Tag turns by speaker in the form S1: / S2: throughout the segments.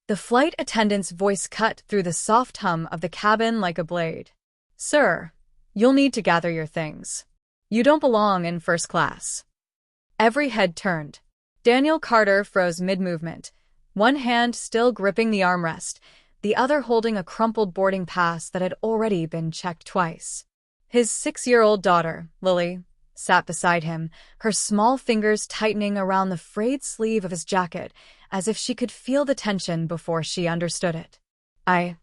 S1: The flight attendant's voice cut through the soft hum of the cabin like a blade. "Sir, you'll need to gather your things. You don't belong in first class." Every head turned. Daniel Carter froze mid-movement, one hand still gripping the armrest, the other holding a crumpled boarding pass that had already been checked twice. His 6-year-old daughter, Lily, sat beside him, her small fingers tightening around the frayed sleeve of his jacket, as if she could feel the tension before she understood it. I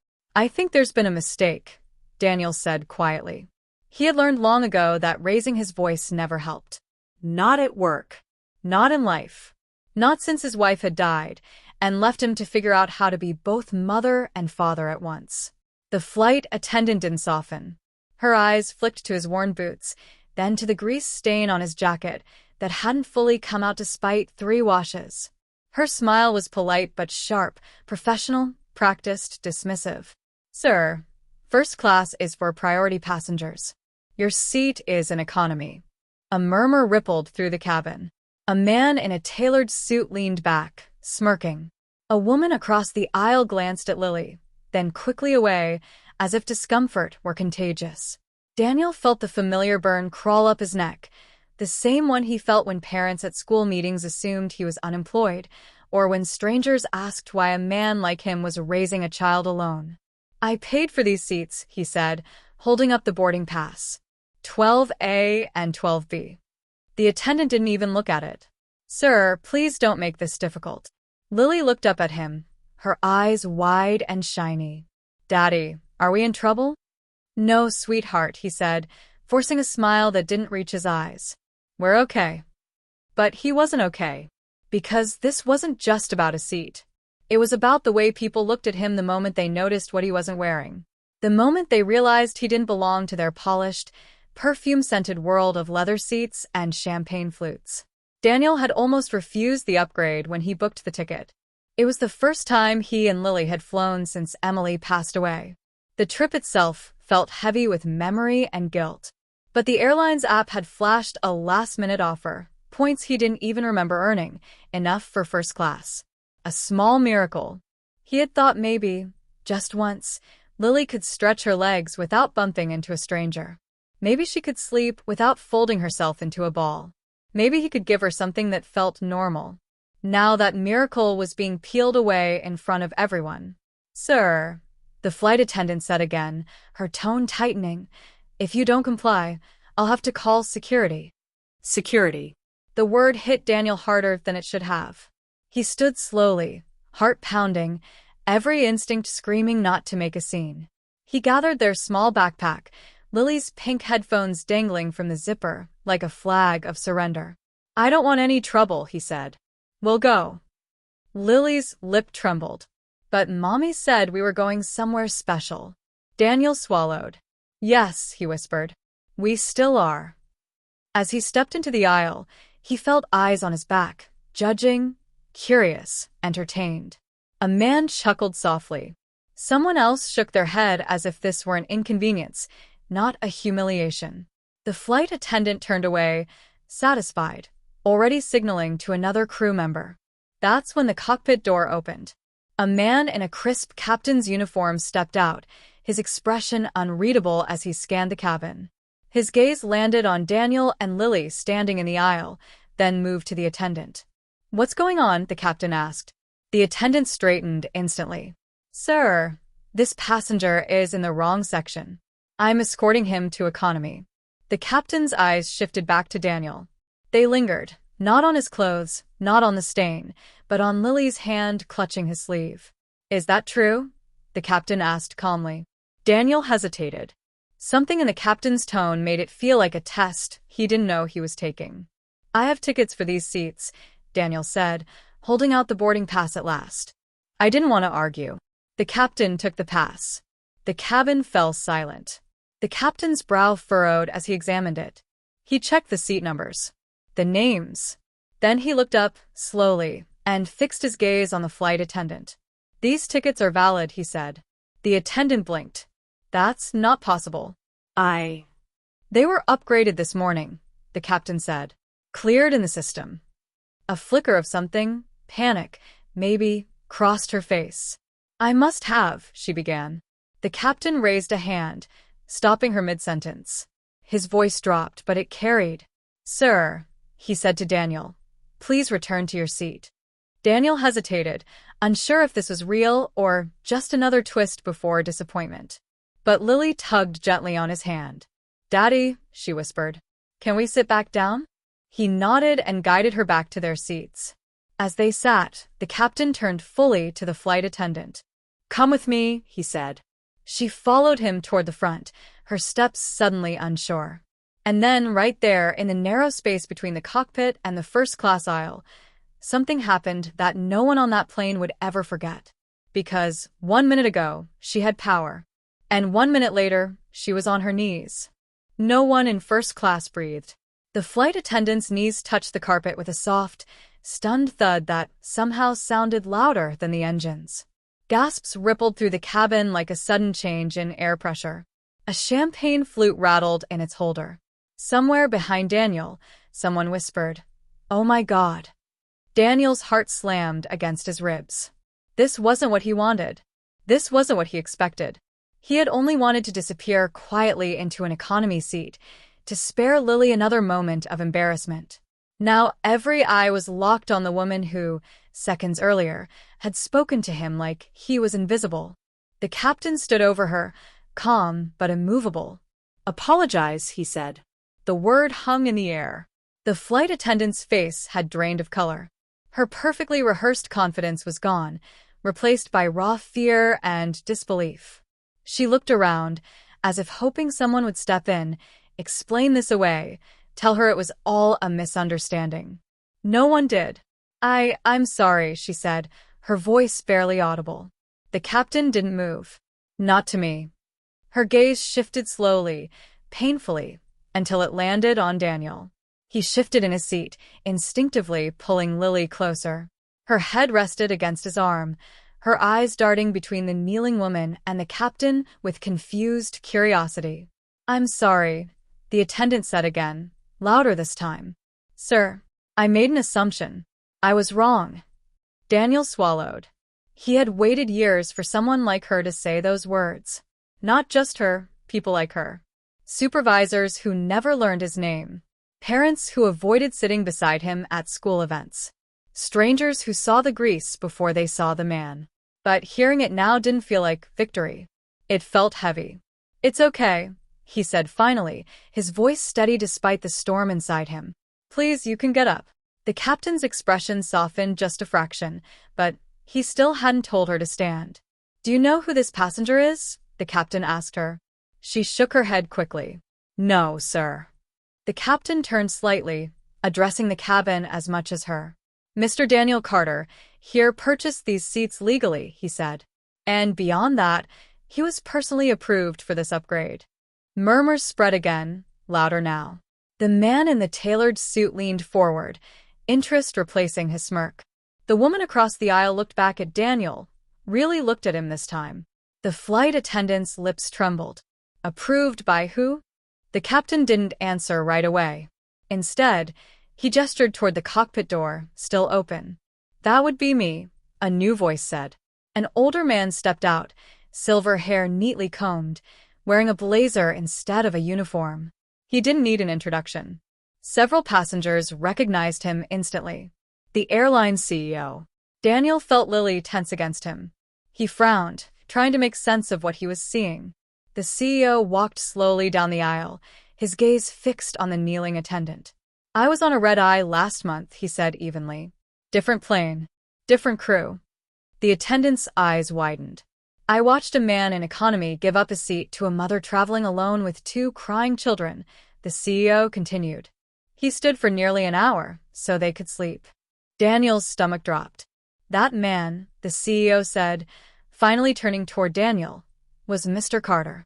S1: think there's been a mistake," Daniel said quietly. He had learned long ago that raising his voice never helped. Not at work. Not in life. Not since his wife had died, and left him to figure out how to be both mother and father at once. The flight attendant didn't soften. Her eyes flicked to his worn boots, then to the grease stain on his jacket that hadn't fully come out despite 3 washes. Her smile was polite but sharp, professional, practiced, dismissive. "Sir, first class is for priority passengers. Your seat is an economy." A murmur rippled through the cabin. A man in a tailored suit leaned back, smirking. A woman across the aisle glanced at Lily, then quickly away, as if discomfort were contagious. Daniel felt the familiar burn crawl up his neck, the same one he felt when parents at school meetings assumed he was unemployed, or when strangers asked why a man like him was raising a child alone. "I paid for these seats," he said, holding up the boarding pass. 12A and 12B. The attendant didn't even look at it. "Sir, please don't make this difficult." Lily looked up at him, her eyes wide and shiny. "Daddy, are we in trouble?" "No, sweetheart," he said, forcing a smile that didn't reach his eyes. "We're okay." But he wasn't okay. Because this wasn't just about a seat. It was about the way people looked at him the moment they noticed what he wasn't wearing. The moment they realized he didn't belong to their polished, perfume-scented world of leather seats and champagne flutes. Daniel had almost refused the upgrade when he booked the ticket. It was the first time he and Lily had flown since Emily passed away. The trip itself felt heavy with memory and guilt. But the airline's app had flashed a last-minute offer, points he didn't even remember earning, enough for first class. A small miracle. He had thought maybe, just once, Lily could stretch her legs without bumping into a stranger. Maybe she could sleep without folding herself into a ball. Maybe he could give her something that felt normal. Now that miracle was being peeled away in front of everyone. "Sir," the flight attendant said again, her tone tightening, "if you don't comply, I'll have to call security." Security. The word hit Daniel harder than it should have. He stood slowly, heart pounding, every instinct screaming not to make a scene. He gathered their small backpack, Lily's pink headphones dangling from the zipper like a flag of surrender. "I don't want any trouble," he said. "We'll go." Lily's lip trembled. "But Mommy said we were going somewhere special." Daniel swallowed. "Yes," he whispered. "We still are." As he stepped into the aisle, he felt eyes on his back, judging, curious, entertained. A man chuckled softly. Someone else shook their head as if this were an inconvenience, not a humiliation. The flight attendant turned away, satisfied, already signaling to another crew member. That's when the cockpit door opened. A man in a crisp captain's uniform stepped out, his expression unreadable as he scanned the cabin. His gaze landed on Daniel and Lily standing in the aisle, then moved to the attendant. "What's going on?" the captain asked. The attendant straightened instantly. "Sir, this passenger is in the wrong section. I'm escorting him to economy." The captain's eyes shifted back to Daniel. They lingered, not on his clothes, not on the stain, but on Lily's hand clutching his sleeve. "Is that true?" the captain asked calmly. Daniel hesitated. Something in the captain's tone made it feel like a test he didn't know he was taking. "I have tickets for these seats," Daniel said, holding out the boarding pass at last. I didn't want to argue. The captain took the pass. The cabin fell silent. The captain's brow furrowed as he examined it. He checked the seat numbers. The names. Then he looked up, slowly, and fixed his gaze on the flight attendant. "These tickets are valid," he said. The attendant blinked. "That's not possible." They were upgraded this morning," the captain said. "Cleared in the system." A flicker of something, panic, maybe, crossed her face. "I must have," she began. The captain raised a hand, stopping her mid-sentence. His voice dropped, but it carried. "Sir," he said to Daniel, "please return to your seat." Daniel hesitated, unsure if this was real or just another twist before disappointment. But Lily tugged gently on his hand. "Daddy," she whispered, "can we sit back down?" He nodded and guided her back to their seats. As they sat, the captain turned fully to the flight attendant. "Come with me," he said. She followed him toward the front, her steps suddenly unsure. And then, right there, in the narrow space between the cockpit and the first-class aisle, something happened that no one on that plane would ever forget. Because 1 minute ago, she had power. And 1 minute later, she was on her knees. No one in first class breathed. The flight attendant's knees touched the carpet with a soft, stunned thud that somehow sounded louder than the engines. Gasps rippled through the cabin like a sudden change in air pressure. A champagne flute rattled in its holder. Somewhere behind Daniel, someone whispered, "Oh my God." Daniel's heart slammed against his ribs. This wasn't what he wanted. This wasn't what he expected. He had only wanted to disappear quietly into an economy seat, to spare Lily another moment of embarrassment. Now every eye was locked on the woman who, seconds earlier, had spoken to him like he was invisible. The captain stood over her, calm but immovable. "Apologize," he said. The word hung in the air. The flight attendant's face had drained of color. Her perfectly rehearsed confidence was gone, replaced by raw fear and disbelief. She looked around, as if hoping someone would step in, explain this away, tell her it was all a misunderstanding. No one did. I'm sorry," she said, her voice barely audible. The captain didn't move. "Not to me." Her gaze shifted slowly, painfully, until it landed on Daniel. He shifted in his seat, instinctively pulling Lily closer. Her head rested against his arm, her eyes darting between the kneeling woman and the captain with confused curiosity. "I'm sorry," the attendant said again, louder this time. "Sir, I made an assumption. I was wrong." Daniel swallowed. He had waited years for someone like her to say those words. Not just her, people like her. Supervisors who never learned his name. Parents who avoided sitting beside him at school events. Strangers who saw the grease before they saw the man. But hearing it now didn't feel like victory. It felt heavy. "It's okay," he said finally, his voice steady despite the storm inside him. "Please, you can get up." The captain's expression softened just a fraction, but he still hadn't told her to stand. "Do you know who this passenger is?" the captain asked her. She shook her head quickly. "No, sir." The captain turned slightly, addressing the cabin as much as her. "Mr. Daniel Carter, here purchased these seats legally," he said. And beyond that, he was personally approved for this upgrade. Murmurs spread again, louder now. The man in the tailored suit leaned forward, interest replacing his smirk. The woman across the aisle looked back at Daniel, really looked at him this time. The flight attendant's lips trembled. Approved by who? The captain didn't answer right away. Instead, he gestured toward the cockpit door, still open. "That would be me," a new voice said. An older man stepped out, silver hair neatly combed, wearing a blazer instead of a uniform. He didn't need an introduction. Several passengers recognized him instantly. The airline CEO. Daniel felt Lily tense against him. He frowned, trying to make sense of what he was seeing. The CEO walked slowly down the aisle, his gaze fixed on the kneeling attendant. "I was on a red-eye last month," he said evenly. "Different plane, different crew." The attendant's eyes widened. "I watched a man in economy give up his seat to a mother traveling alone with 2 crying children," the CEO continued. "He stood for nearly an hour, so they could sleep." Daniel's stomach dropped. "That man," the CEO said, finally turning toward Daniel, "was Mr. Carter."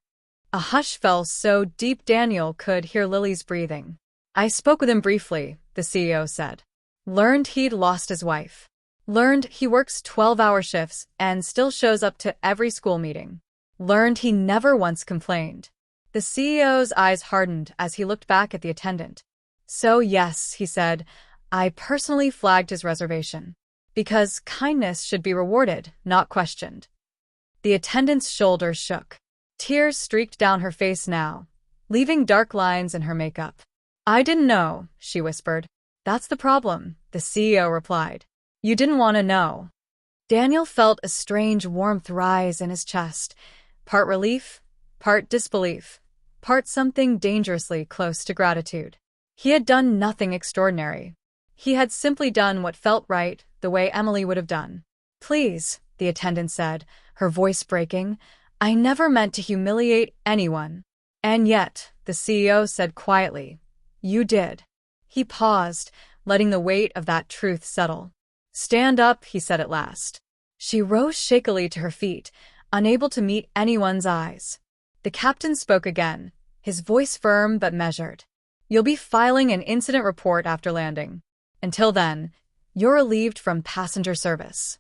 S1: A hush fell so deep Daniel could hear Lily's breathing. "I spoke with him briefly," the CEO said. "Learned he'd lost his wife. Learned he works 12-hour shifts and still shows up to every school meeting. Learned he never once complained." The CEO's eyes hardened as he looked back at the attendant. "So yes," he said, "I personally flagged his reservation." Because kindness should be rewarded, not questioned. The attendant's shoulders shook. Tears streaked down her face now, leaving dark lines in her makeup. I didn't know, she whispered. That's the problem, the CEO replied. You didn't want to know. Daniel felt a strange warmth rise in his chest, part relief, part disbelief, part something dangerously close to gratitude. He had done nothing extraordinary. He had simply done what felt right, the way Emily would have done. Please, the attendant said, her voice breaking, I never meant to humiliate anyone. And yet, the CEO said quietly, you did. He paused, letting the weight of that truth settle. Stand up, he said at last. She rose shakily to her feet, unable to meet anyone's eyes. The captain spoke again, his voice firm but measured. You'll be filing an incident report after landing. Until then, you're relieved from passenger service.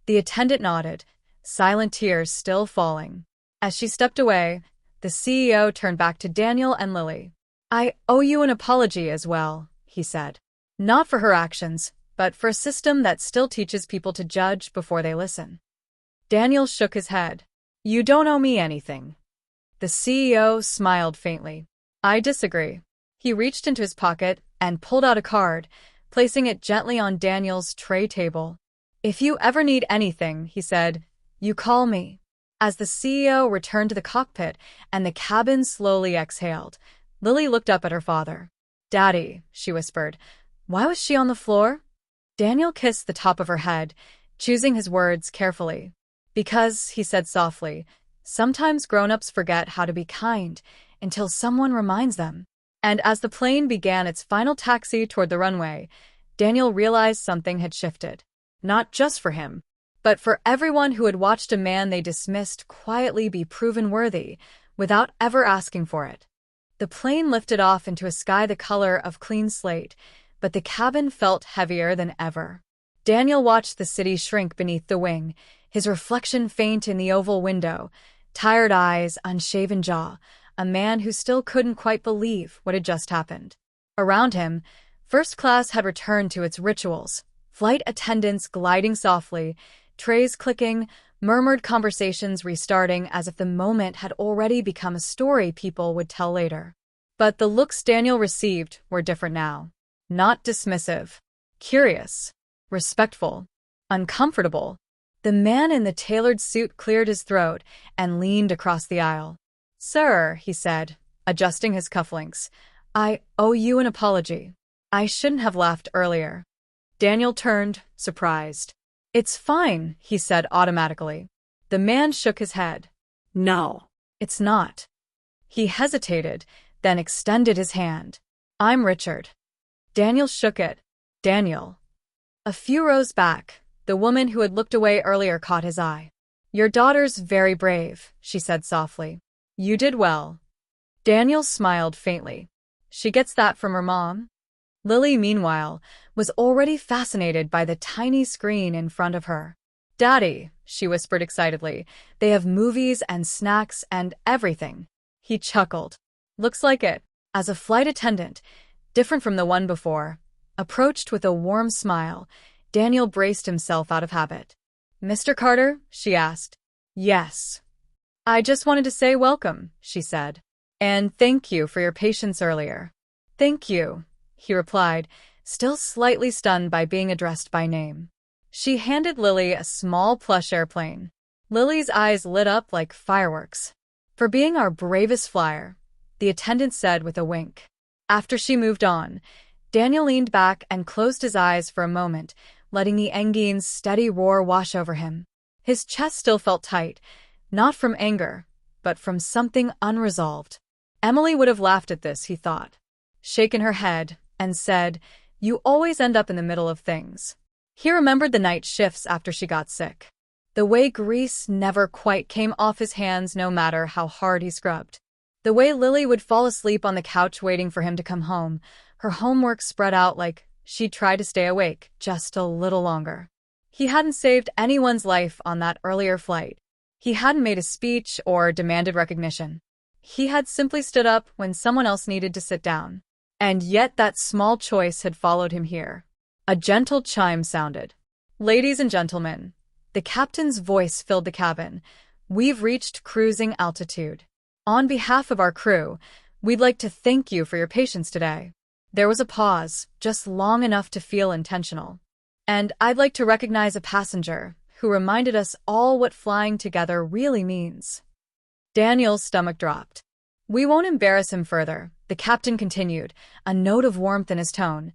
S1: The attendant nodded, silent tears still falling. As she stepped away, the CEO turned back to Daniel and Lily. I owe you an apology as well, he said. Not for her actions, but for a system that still teaches people to judge before they listen. Daniel shook his head. You don't owe me anything. The CEO smiled faintly. I disagree. He reached into his pocket and pulled out a card, placing it gently on Daniel's tray table. If you ever need anything, he said, you call me. As the CEO returned to the cockpit and the cabin slowly exhaled, Lily looked up at her father. Daddy, she whispered. Why was she on the floor? Daniel kissed the top of her head, choosing his words carefully. Because, he said softly, sometimes grown-ups forget how to be kind until someone reminds them. And as the plane began its final taxi toward the runway, Daniel realized something had shifted. Not just for him, but for everyone who had watched a man they dismissed quietly be proven worthy, without ever asking for it. The plane lifted off into a sky the color of clean slate, but the cabin felt heavier than ever. Daniel watched the city shrink beneath the wing, his reflection faint in the oval window, tired eyes, unshaven jaw, a man who still couldn't quite believe what had just happened. Around him, first class had returned to its rituals, flight attendants gliding softly, trays clicking, murmured conversations restarting as if the moment had already become a story people would tell later. But the looks Daniel received were different now. Not dismissive, curious, respectful, uncomfortable. The man in the tailored suit cleared his throat and leaned across the aisle. Sir, he said, adjusting his cufflinks, I owe you an apology. I shouldn't have laughed earlier. Daniel turned, surprised. It's fine, he said automatically. The man shook his head. No, it's not. He hesitated, then extended his hand. I'm Richard. Daniel shook it. Daniel. A few rows back, the woman who had looked away earlier caught his eye. Your daughter's very brave, she said softly. You did well. Daniel smiled faintly. She gets that from her mom? Lily, meanwhile, was already fascinated by the tiny screen in front of her. Daddy, she whispered excitedly, they have movies and snacks and everything. He chuckled. Looks like it. As a flight attendant, different from the one before, approached with a warm smile, Daniel braced himself out of habit. Mr. Carter? She asked. Yes. I just wanted to say welcome, she said. And thank you for your patience earlier. Thank you, he replied, still slightly stunned by being addressed by name. She handed Lily a small plush airplane. Lily's eyes lit up like fireworks. For being our bravest flyer, the attendant said with a wink. After she moved on, Daniel leaned back and closed his eyes for a moment, letting the engine's steady roar wash over him. His chest still felt tight, not from anger, but from something unresolved. Emily would have laughed at this, he thought, shaken her head, and said, You always end up in the middle of things. He remembered the night shifts after she got sick. The way grease never quite came off his hands no matter how hard he scrubbed. The way Lily would fall asleep on the couch waiting for him to come home, her homework spread out like she'd try to stay awake just a little longer. He hadn't saved anyone's life on that earlier flight. He hadn't made a speech or demanded recognition. He had simply stood up when someone else needed to sit down. And yet that small choice had followed him here. A gentle chime sounded. Ladies and gentlemen, the captain's voice filled the cabin. We've reached cruising altitude. On behalf of our crew, we'd like to thank you for your patience today. There was a pause, just long enough to feel intentional. And I'd like to recognize a passenger who reminded us all what flying together really means. Daniel's stomach dropped. We won't embarrass him further, the captain continued, a note of warmth in his tone,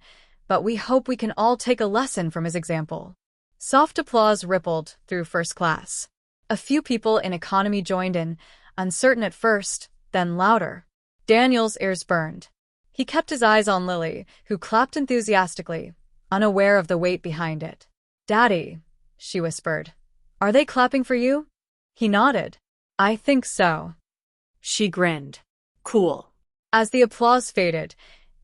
S1: but we hope we can all take a lesson from his example. Soft applause rippled through first class. A few people in economy joined in, uncertain at first, then louder. Daniel's ears burned. He kept his eyes on Lily, who clapped enthusiastically, unaware of the weight behind it. "Daddy," she whispered. "Are they clapping for you?" He nodded. "I think so."
S2: She grinned. "Cool."
S1: As the applause faded,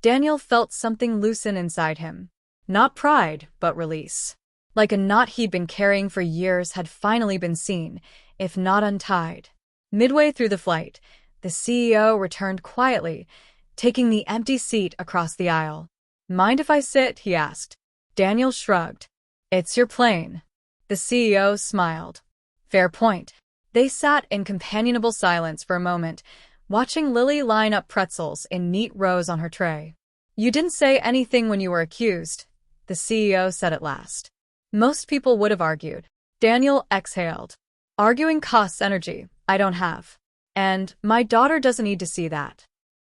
S1: Daniel felt something loosen inside him. Not pride, but release. Like a knot he'd been carrying for years had finally been seen, if not untied. Midway through the flight, the CEO returned quietly, taking the empty seat across the aisle. "Mind if I sit?" he asked. Daniel shrugged. "It's your plane." The CEO smiled. "Fair point." They sat in companionable silence for a moment, watching Lily line up pretzels in neat rows on her tray. "You didn't say anything when you were accused," the CEO said at last. Most people would have argued. Daniel exhaled. "Arguing costs energy I don't have. And my daughter doesn't need to see that."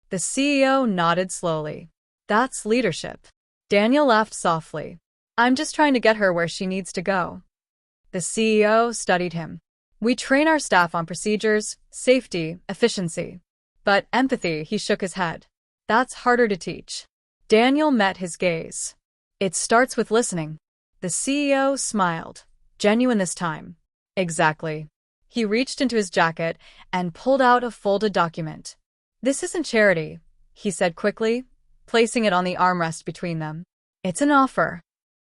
S1: The CEO nodded slowly. "That's leadership." Daniel laughed softly. "I'm just trying to get her where she needs to go." The CEO studied him. "We train our staff on procedures, safety, efficiency. But empathy," he shook his head. "That's harder to teach." Daniel met his gaze. "It starts with listening." The CEO smiled. Genuine this time. "Exactly." He reached into his jacket and pulled out a folded document. "This isn't charity," he said quickly, placing it on the armrest between them. "It's an offer."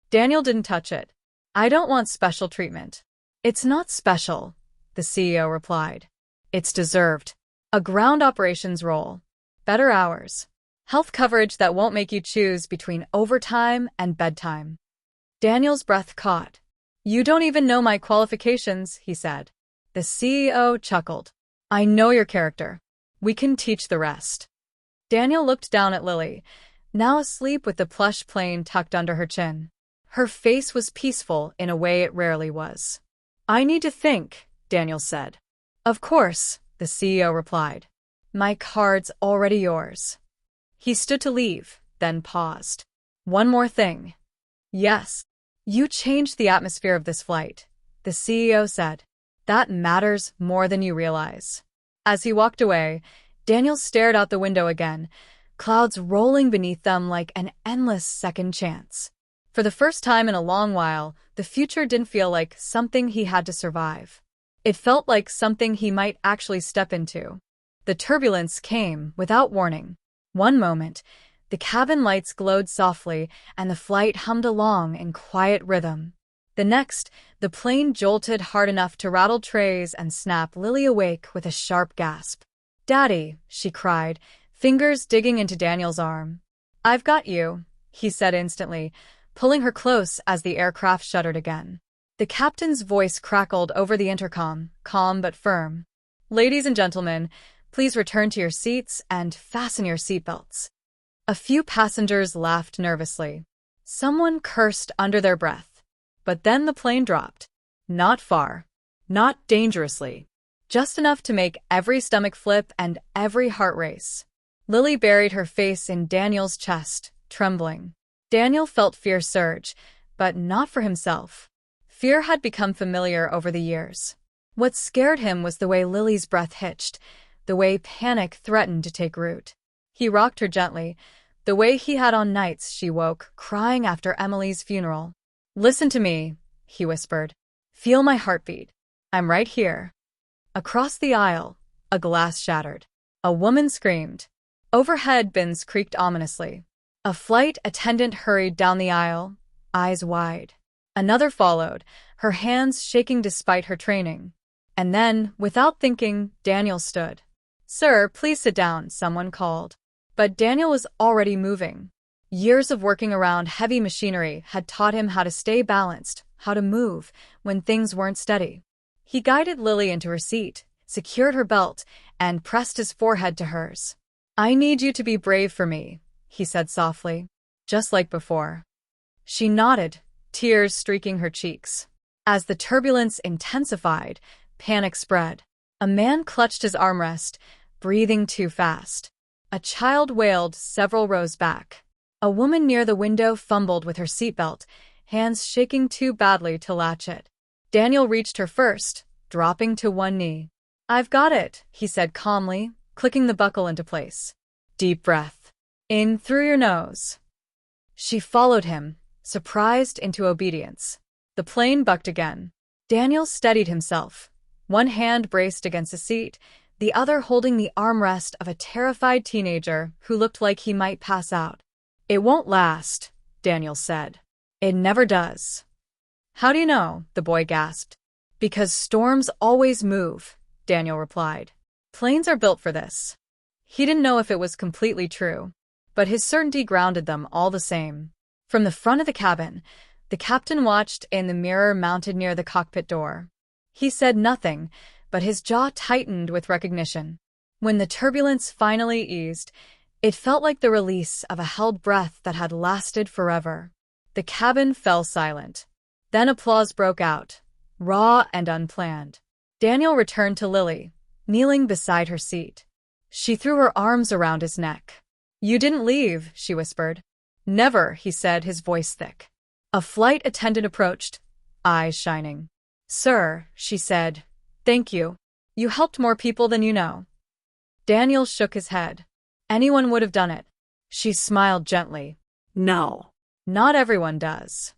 S1: Daniel didn't touch it. "I don't want special treatment." "It's not special," the CEO replied. "It's deserved. A ground operations role. Better hours. Health coverage that won't make you choose between overtime and bedtime." Daniel's breath caught. "You don't even know my qualifications," he said. The CEO chuckled. "I know your character. We can teach the rest." Daniel looked down at Lily, now asleep with the plush plane tucked under her chin. Her face was peaceful in a way it rarely was. "I need to think," Daniel said. "Of course," the CEO replied. "My card's already yours." He stood to leave, then paused. "One more thing." "Yes. You changed the atmosphere of this flight," the CEO said. "That matters more than you realize." As he walked away, Daniel stared out the window again, clouds rolling beneath them like an endless second chance. For the first time in a long while, the future didn't feel like something he had to survive. It felt like something he might actually step into. The turbulence came without warning. One moment, the cabin lights glowed softly and the flight hummed along in quiet rhythm. The next, the plane jolted hard enough to rattle trays and snap Lily awake with a sharp gasp. "Daddy," she cried, fingers digging into Daniel's arm. "I've got you," he said instantly, pulling her close as the aircraft shuddered again. The captain's voice crackled over the intercom, calm but firm. "Ladies and gentlemen, please return to your seats and fasten your seatbelts." A few passengers laughed nervously. Someone cursed under their breath. But then the plane dropped. Not far. Not dangerously. Just enough to make every stomach flip and every heart race. Lily buried her face in Daniel's chest, trembling. Daniel felt fear surge, but not for himself. Fear had become familiar over the years. What scared him was the way Lily's breath hitched, the way panic threatened to take root. He rocked her gently, the way he had on nights she woke, crying after Emily's funeral. "Listen to me," he whispered. "Feel my heartbeat. I'm right here." Across the aisle, a glass shattered. A woman screamed. Overhead bins creaked ominously. A flight attendant hurried down the aisle, eyes wide. Another followed, her hands shaking despite her training. And then, without thinking, Daniel stood. "Sir, please sit down," someone called. But Daniel was already moving. Years of working around heavy machinery had taught him how to stay balanced, how to move when things weren't steady. He guided Lily into her seat, secured her belt, and pressed his forehead to hers. "I need you to be brave for me," he said softly, just like before. She nodded, tears streaking her cheeks. As the turbulence intensified, panic spread. A man clutched his armrest, breathing too fast. A child wailed several rows back. A woman near the window fumbled with her seatbelt, hands shaking too badly to latch it. Daniel reached her first, dropping to one knee. "I've got it," he said calmly, clicking the buckle into place. Deep breath. In through your nose. She followed him, surprised into obedience. The plane bucked again. Daniel steadied himself, one hand braced against the seat, the other holding the armrest of a terrified teenager who looked like he might pass out. "It won't last," Daniel said. "It never does." "How do you know?" the boy gasped. "Because storms always move," Daniel replied. "Planes are built for this." He didn't know if it was completely true, but his certainty grounded them all the same. From the front of the cabin, the captain watched in the mirror mounted near the cockpit door. He said nothing, but his jaw tightened with recognition. When the turbulence finally eased, it felt like the release of a held breath that had lasted forever. The cabin fell silent. Then applause broke out, raw and unplanned. Daniel returned to Lily, kneeling beside her seat. She threw her arms around his neck. "You didn't leave," she whispered. "Never," he said, his voice thick. A flight attendant approached, eyes shining. "Sir," she said, "thank you. You helped more people than you know." Daniel shook his head. "Anyone would have done it." She smiled gently.
S2: No.
S1: "Not everyone does."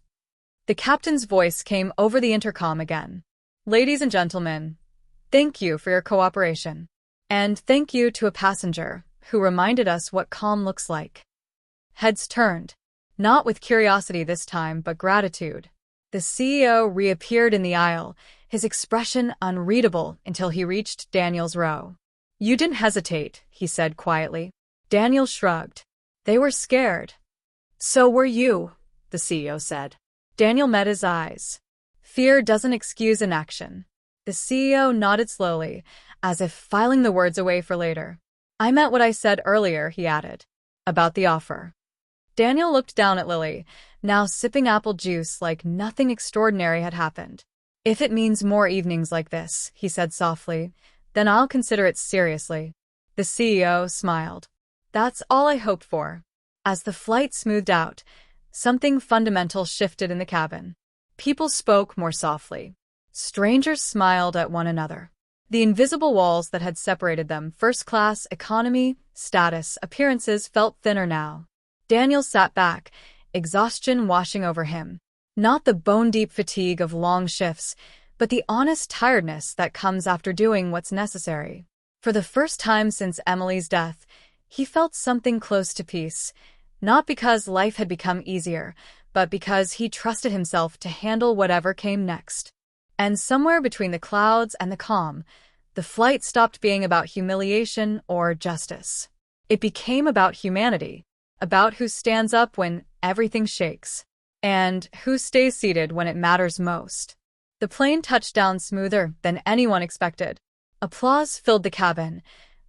S1: The captain's voice came over the intercom again. "Ladies and gentlemen, thank you for your cooperation. And thank you to a passenger who reminded us what calm looks like." Heads turned, not with curiosity this time, but gratitude. The CEO reappeared in the aisle, his expression unreadable until he reached Daniel's row. "You didn't hesitate," he said quietly. Daniel shrugged. "They were scared." "So were you," the CEO said. Daniel met his eyes. "Fear doesn't excuse inaction." The CEO nodded slowly, as if filing the words away for later. "I meant what I said earlier," he added, "about the offer." Daniel looked down at Lily, now sipping apple juice like nothing extraordinary had happened. "If it means more evenings like this," he said softly, "then I'll consider it seriously." The CEO smiled. "That's all I hoped for." As the flight smoothed out, something fundamental shifted in the cabin. People spoke more softly. Strangers smiled at one another. The invisible walls that had separated them, first class, economy, status, appearances, felt thinner now. Daniel sat back, exhaustion washing over him. Not the bone-deep fatigue of long shifts, but the honest tiredness that comes after doing what's necessary. For the first time since Emily's death, he felt something close to peace, not because life had become easier, but because he trusted himself to handle whatever came next. And somewhere between the clouds and the calm, the flight stopped being about humiliation or justice. It became about humanity, about who stands up when everything shakes, and who stays seated when it matters most. The plane touched down smoother than anyone expected. Applause filled the cabin,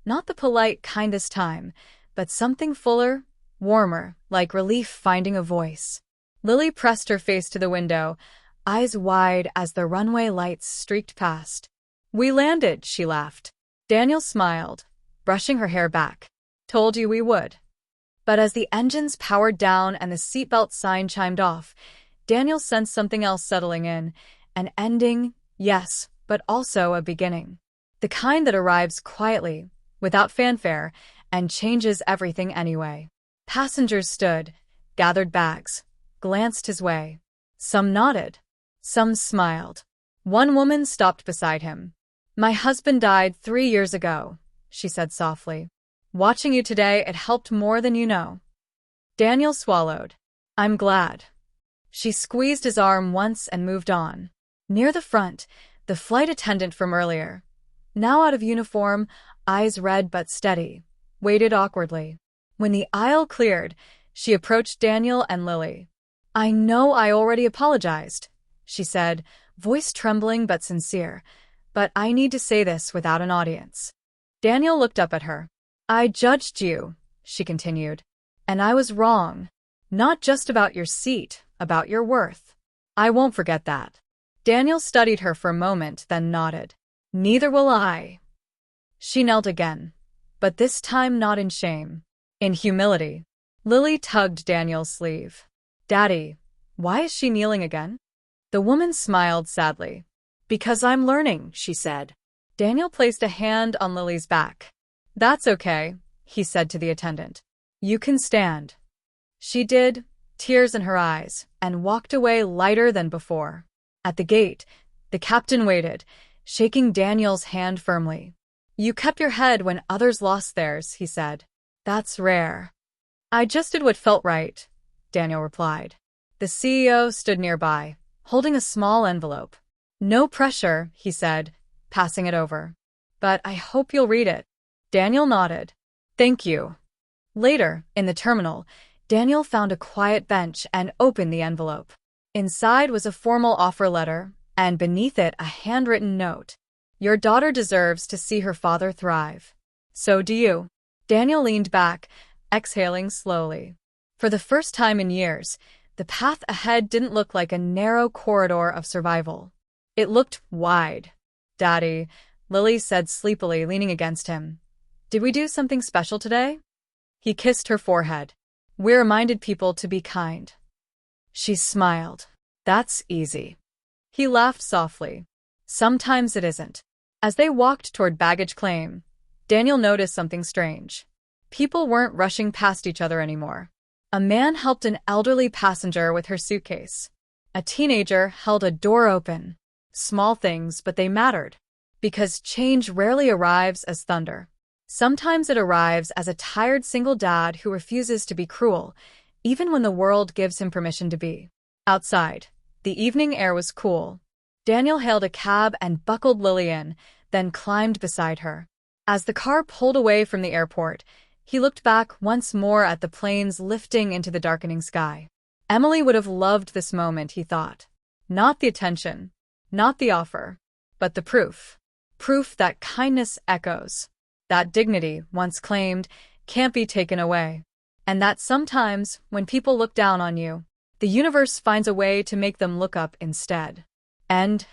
S1: not the polite kind this time, but something fuller, warmer, like relief finding a voice. Lily pressed her face to the window, eyes wide as the runway lights streaked past. "We landed," she laughed. Daniel smiled, brushing her hair back. "Told you we would." But as the engines powered down and the seatbelt sign chimed off, Daniel sensed something else settling in, an ending, yes, but also a beginning. The kind that arrives quietly, without fanfare, and changes everything anyway. Passengers stood, gathered bags, glanced his way. Some nodded. Some smiled. One woman stopped beside him. "My husband died 3 years ago," she said softly. "Watching you today, it helped more than you know." Daniel swallowed. "I'm glad." She squeezed his arm once and moved on. Near the front, the flight attendant from earlier, now out of uniform, eyes red but steady, waited awkwardly. When the aisle cleared, she approached Daniel and Lily. "I know I already apologized," she said, voice trembling but sincere. But I need to say this without an audience. Daniel looked up at her. I judged you, she continued. And I was wrong. Not just about your seat, about your worth. I won't forget that. Daniel studied her for a moment, then nodded. Neither will I. She knelt again, but this time not in shame. In humility. Lily tugged Daniel's sleeve. Daddy, why is she kneeling again? The woman smiled sadly. Because I'm learning, she said. Daniel placed a hand on Lily's back. That's okay, he said to the attendant. You can stand. She did, tears in her eyes, and walked away lighter than before. At the gate, the captain waited, shaking Daniel's hand firmly. You kept your head when others lost theirs, he said. That's rare. I just did what felt right, Daniel replied. The CEO stood nearby, holding a small envelope. No pressure, he said, passing it over. But I hope you'll read it. Daniel nodded. Thank you. Later, in the terminal, Daniel found a quiet bench and opened the envelope. Inside was a formal offer letter, and beneath it a handwritten note. Your daughter deserves to see her father thrive. So do you. Daniel leaned back, exhaling slowly. For the first time in years, the path ahead didn't look like a narrow corridor of survival. It looked wide. Daddy, Lily said sleepily, leaning against him. Did we do something special today? He kissed her forehead. We reminded people to be kind. She smiled. That's easy. He laughed softly. Sometimes it isn't. As they walked toward baggage claim, Daniel noticed something strange. People weren't rushing past each other anymore. A man helped an elderly passenger with her suitcase. A teenager held a door open. Small things, but they mattered. Because change rarely arrives as thunder. Sometimes it arrives as a tired single dad who refuses to be cruel, even when the world gives him permission to be. Outside, the evening air was cool. Daniel hailed a cab and buckled Lily in, then climbed beside her. As the car pulled away from the airport, he looked back once more at the planes lifting into the darkening sky. Emily would have loved this moment, he thought. Not the attention, not the offer, but the proof. Proof that kindness echoes. That dignity, once claimed, can't be taken away. And that sometimes, when people look down on you, the universe finds a way to make them look up instead. End.